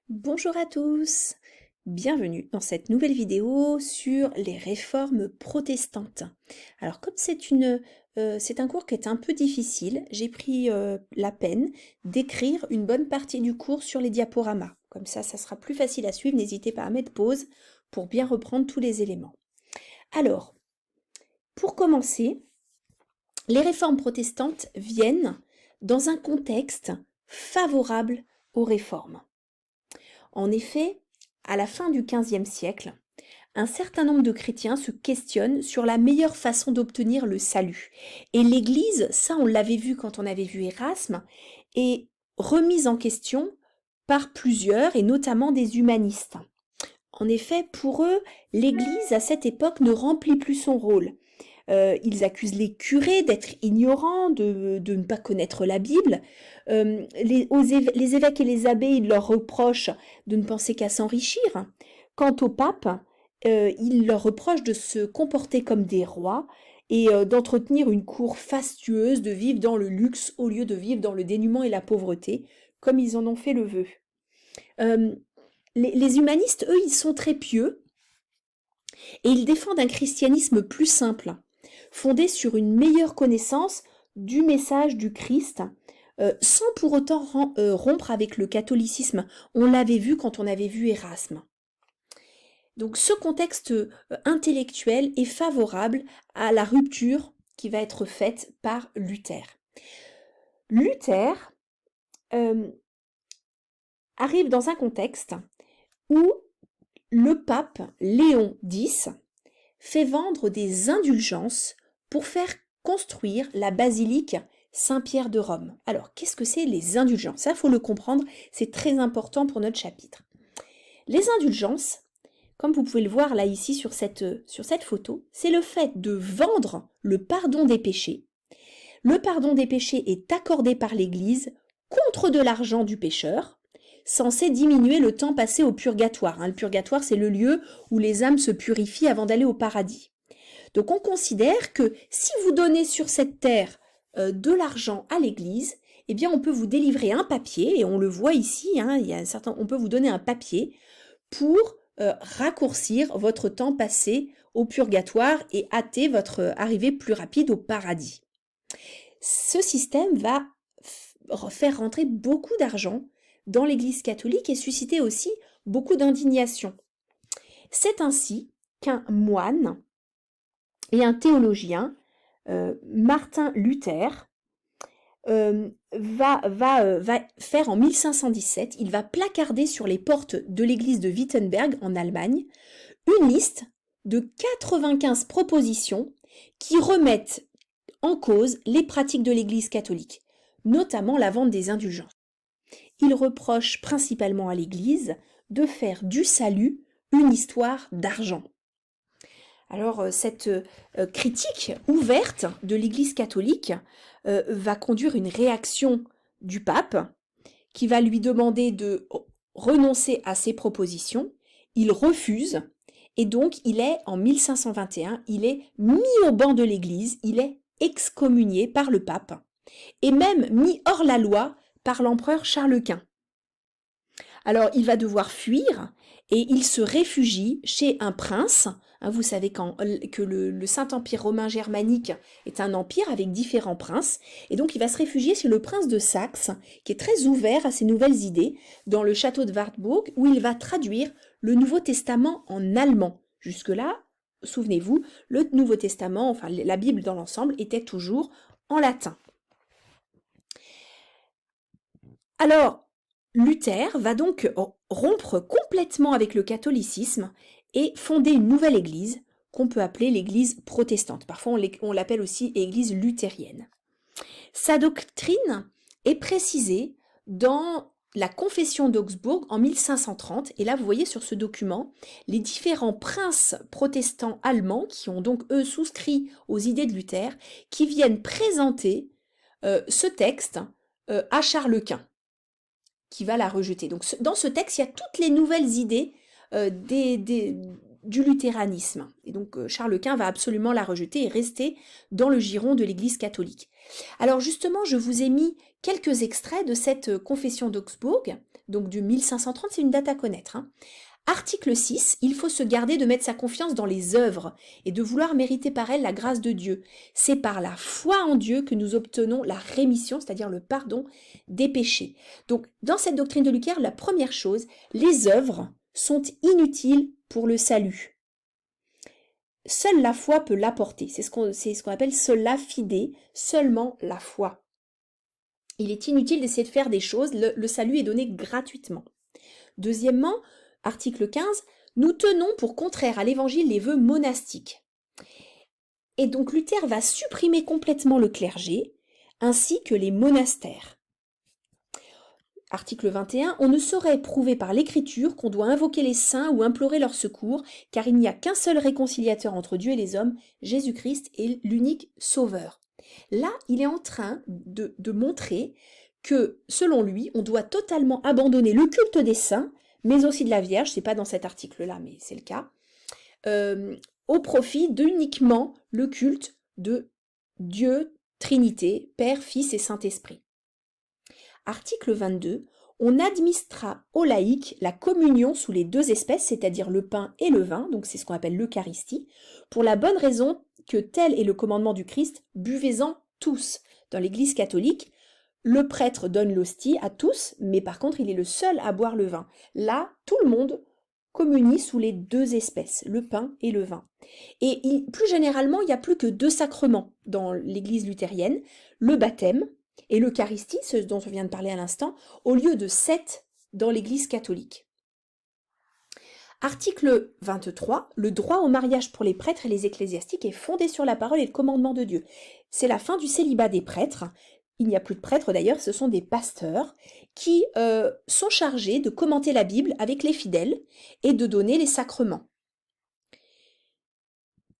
Bonjour à tous, bienvenue dans cette nouvelle vidéo sur les réformes protestantes. Alors comme c'est un cours qui est un peu difficile, j'ai pris la peine d'écrire une bonne partie du cours sur les diaporamas. Comme ça sera plus facile à suivre, n'hésitez pas à mettre pause pour bien reprendre tous les éléments. Alors, pour commencer, les réformes protestantes viennent dans un contexte favorable aux réformes. En effet, à la fin du XVe siècle, un certain nombre de chrétiens se questionnent sur la meilleure façon d'obtenir le salut. Et l'Église, ça on l'avait vu quand on avait vu Erasme, est remise en question par plusieurs, et notamment des humanistes. En effet, pour eux, l'Église à cette époque ne remplit plus son rôle. Ils accusent les curés d'être ignorants, de ne pas connaître la Bible. Les évêques et les abbés, ils leur reprochent de ne penser qu'à s'enrichir. Quant au pape, ils leur reprochent de se comporter comme des rois et d'entretenir une cour fastueuse, de vivre dans le luxe au lieu de vivre dans le dénuement et la pauvreté, comme ils en ont fait le vœu. Les humanistes, eux, ils sont très pieux et ils défendent un christianisme plus simple, fondé sur une meilleure connaissance du message du Christ, sans pour autant rompre avec le catholicisme. On l'avait vu quand on avait vu Erasme. Donc ce contexte intellectuel est favorable à la rupture qui va être faite par Luther. Luther arrive dans un contexte où le pape Léon X fait vendre des indulgences pour faire construire la basilique Saint-Pierre de Rome. Alors, qu'est-ce que c'est les indulgences? Ça, il faut le comprendre, c'est très important pour notre chapitre. Les indulgences, comme vous pouvez le voir là ici sur cette photo, c'est le fait de vendre le pardon des péchés. Le pardon des péchés est accordé par l'Église contre de l'argent du pécheur, censé diminuer le temps passé au purgatoire. Le purgatoire, c'est le lieu où les âmes se purifient avant d'aller au paradis. Donc on considère que si vous donnez sur cette terre de l'argent à l'Église, eh bien on peut vous délivrer un papier, et on le voit ici, on peut vous donner un papier pour raccourcir votre temps passé au purgatoire et hâter votre arrivée plus rapide au paradis. Ce système va faire rentrer beaucoup d'argent dans l'Église catholique et susciter aussi beaucoup d'indignation. C'est ainsi qu'un moine et un théologien, Martin Luther, va faire en 1517, il va placarder sur les portes de l'église de Wittenberg en Allemagne une liste de 95 propositions qui remettent en cause les pratiques de l'Église catholique, notamment la vente des indulgences. Il reproche principalement à l'Église de faire du salut une histoire d'argent. Alors cette critique ouverte de l'Église catholique va conduire une réaction du pape qui va lui demander de renoncer à ses propositions. Il refuse et donc en 1521, il est mis au banc de l'Église, il est excommunié par le pape et même mis hors la loi par l'empereur Charles Quint. Alors il va devoir fuir et il se réfugie chez un prince. Vous savez que le Saint-Empire romain germanique est un empire avec différents princes, et donc il va se réfugier chez le prince de Saxe, qui est très ouvert à ces nouvelles idées, dans le château de Wartburg, où il va traduire le Nouveau Testament en allemand. Jusque-là, souvenez-vous, le Nouveau Testament, enfin la Bible dans l'ensemble, était toujours en latin. Alors, Luther va donc rompre complètement avec le catholicisme et fonder une nouvelle église qu'on peut appeler l'église protestante. Parfois on l'appelle aussi église luthérienne. Sa doctrine est précisée dans la Confession d'Augsbourg en 1530, et là vous voyez sur ce document les différents princes protestants allemands qui ont donc eux souscrit aux idées de Luther, qui viennent présenter ce texte à Charles Quint, qui va la rejeter. Donc dans ce texte, il y a toutes les nouvelles idées du luthéranisme. Et donc Charles Quint va absolument la rejeter et rester dans le giron de l'Église catholique. Alors justement, je vous ai mis quelques extraits de cette confession d'Augsbourg, donc de 1530, c'est une date à connaître, hein. Article 6, il faut se garder de mettre sa confiance dans les œuvres et de vouloir mériter par elles la grâce de Dieu. C'est par la foi en Dieu que nous obtenons la rémission, c'est-à-dire le pardon des péchés. Donc, dans cette doctrine de Luther, la première chose, les œuvres sont inutiles pour le salut. Seule la foi peut l'apporter. C'est ce qu'on appelle sola fide, seulement la foi. Il est inutile d'essayer de faire des choses, le salut est donné gratuitement. Deuxièmement, article 15, nous tenons pour contraire à l'évangile les vœux monastiques. Et donc Luther va supprimer complètement le clergé, ainsi que les monastères. Article 21, on ne saurait prouver par l'écriture qu'on doit invoquer les saints ou implorer leur secours, car il n'y a qu'un seul réconciliateur entre Dieu et les hommes, Jésus-Christ est l'unique sauveur. Là, il est en train de montrer que, selon lui, on doit totalement abandonner le culte des saints, mais aussi de la Vierge, c'est pas dans cet article-là, mais c'est le cas, au profit d'uniquement le culte de Dieu, Trinité, Père, Fils et Saint-Esprit. Article 22, on administra aux laïcs la communion sous les deux espèces, c'est-à-dire le pain et le vin, donc c'est ce qu'on appelle l'Eucharistie, pour la bonne raison que tel est le commandement du Christ, buvez-en tous. Dans l'Église catholique, le prêtre donne l'hostie à tous, mais par contre, il est le seul à boire le vin. Là, tout le monde communie sous les deux espèces, le pain et le vin. Et plus généralement, il n'y a plus que deux sacrements dans l'Église luthérienne, le baptême et l'Eucharistie, ce dont je viens de parler à l'instant, au lieu de 7 dans l'Église catholique. Article 23, le droit au mariage pour les prêtres et les ecclésiastiques est fondé sur la parole et le commandement de Dieu. C'est la fin du célibat des prêtres. Il n'y a plus de prêtres d'ailleurs, ce sont des pasteurs qui sont chargés de commenter la Bible avec les fidèles et de donner les sacrements.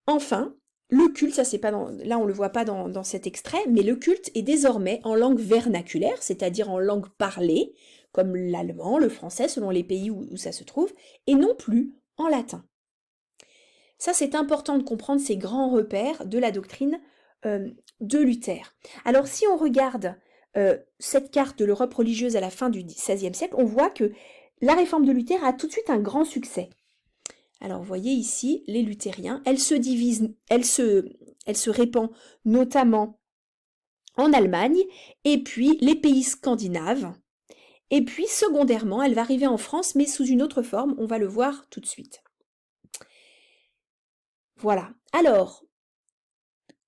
Enfin, le culte, ça c'est pas là on le voit pas dans cet extrait, mais le culte est désormais en langue vernaculaire, c'est-à-dire en langue parlée, comme l'allemand, le français, selon les pays où ça se trouve, et non plus en latin. Ça c'est important de comprendre ces grands repères de la doctrine de Luther. Alors si on regarde cette carte de l'Europe religieuse à la fin du XVIe siècle, on voit que la réforme de Luther a tout de suite un grand succès. Alors, vous voyez ici, les luthériens, elle se répand notamment en Allemagne, et puis les pays scandinaves, et puis secondairement, elle va arriver en France, mais sous une autre forme, on va le voir tout de suite. Voilà. Alors,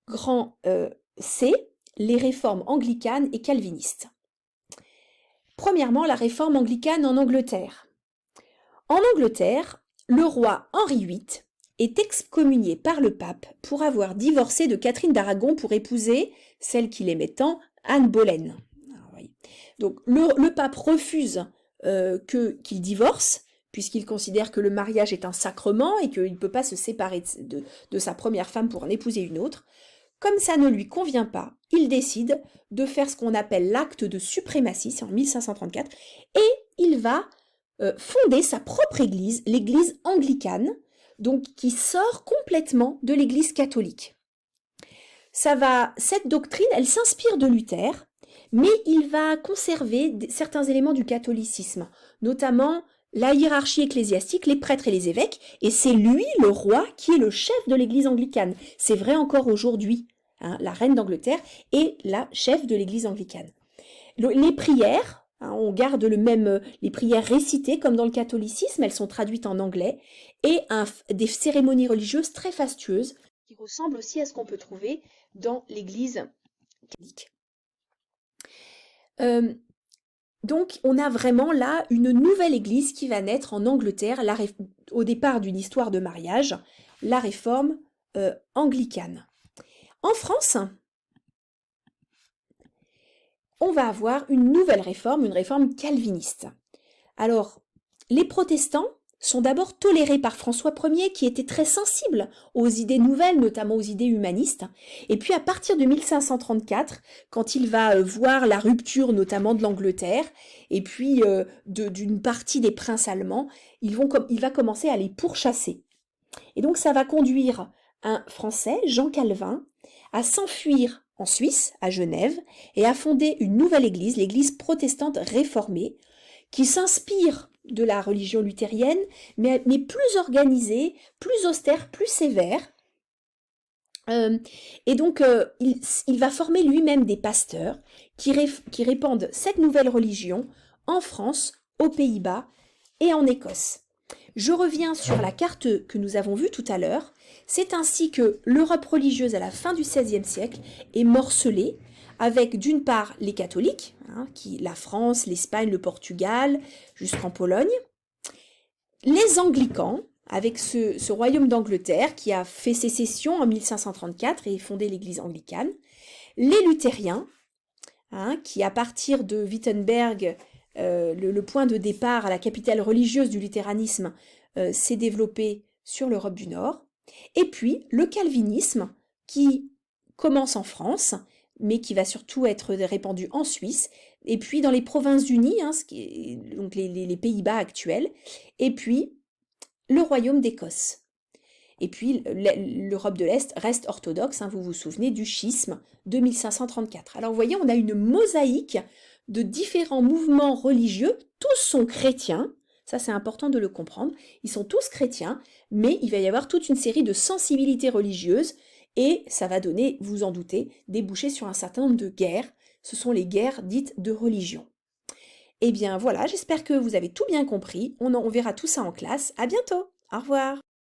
grand C, les réformes anglicanes et calvinistes. Premièrement, la réforme anglicane en Angleterre. En Angleterre, le roi Henri VIII est excommunié par le pape pour avoir divorcé de Catherine d'Aragon pour épouser celle qu'il aimait tant, Anne Boleyn. Donc le pape refuse qu'il divorce, puisqu'il considère que le mariage est un sacrement et qu'il ne peut pas se séparer de sa première femme pour en épouser une autre. Comme ça ne lui convient pas, il décide de faire ce qu'on appelle l'acte de suprématie, c'est en 1534, et il va fonder sa propre église, l'église anglicane, donc qui sort complètement de l'église catholique. Cette doctrine, elle s'inspire de Luther, mais il va conserver certains éléments du catholicisme, notamment la hiérarchie ecclésiastique, les prêtres et les évêques, et c'est lui, le roi, qui est le chef de l'église anglicane. C'est vrai encore aujourd'hui, hein, la reine d'Angleterre est la chef de l'église anglicane. Les prières, on garde les prières récitées comme dans le catholicisme, elles sont traduites en anglais, et des cérémonies religieuses très fastueuses qui ressemblent aussi à ce qu'on peut trouver dans l'église catholique. Donc on a vraiment là une nouvelle église qui va naître en Angleterre, au départ d'une histoire de mariage, la réforme anglicane. En France, on va avoir une nouvelle réforme, une réforme calviniste. Alors, les protestants sont d'abord tolérés par François Ier, qui était très sensible aux idées nouvelles, notamment aux idées humanistes. Et puis à partir de 1534, quand il va voir la rupture notamment de l'Angleterre, et puis d'une partie des princes allemands, il va commencer à les pourchasser. Et donc ça va conduire un Français, Jean Calvin, à s'enfuir en Suisse, à Genève, et à fonder une nouvelle église, l'église protestante réformée, qui s'inspire de la religion luthérienne, mais plus organisée, plus austère, plus sévère. Et donc, il va former lui-même des pasteurs qui répandent cette nouvelle religion en France, aux Pays-Bas et en Écosse. Je reviens sur la carte que nous avons vue tout à l'heure. C'est ainsi que l'Europe religieuse à la fin du XVIe siècle est morcelée, avec d'une part les catholiques, la France, l'Espagne, le Portugal, jusqu'en Pologne, les anglicans, avec ce royaume d'Angleterre qui a fait sécession en 1534 et fondé l'église anglicane, les luthériens, qui à partir de Wittenberg, le point de départ à la capitale religieuse du luthéranisme, s'est développé sur l'Europe du Nord, et puis le calvinisme qui commence en France, mais qui va surtout être répandu en Suisse, et puis dans les Provinces-Unies, donc les Pays-Bas actuels, et puis le royaume d'Écosse. Et puis l'Europe de l'Est reste orthodoxe, vous vous souvenez du schisme de 1534. Alors vous voyez, on a une mosaïque de différents mouvements religieux, tous sont chrétiens, ça c'est important de le comprendre, ils sont tous chrétiens, mais il va y avoir toute une série de sensibilités religieuses, et ça va donner, vous en doutez, déboucher sur un certain nombre de guerres, ce sont les guerres dites de religion. Eh bien voilà, j'espère que vous avez tout bien compris, on verra tout ça en classe, à bientôt, au revoir.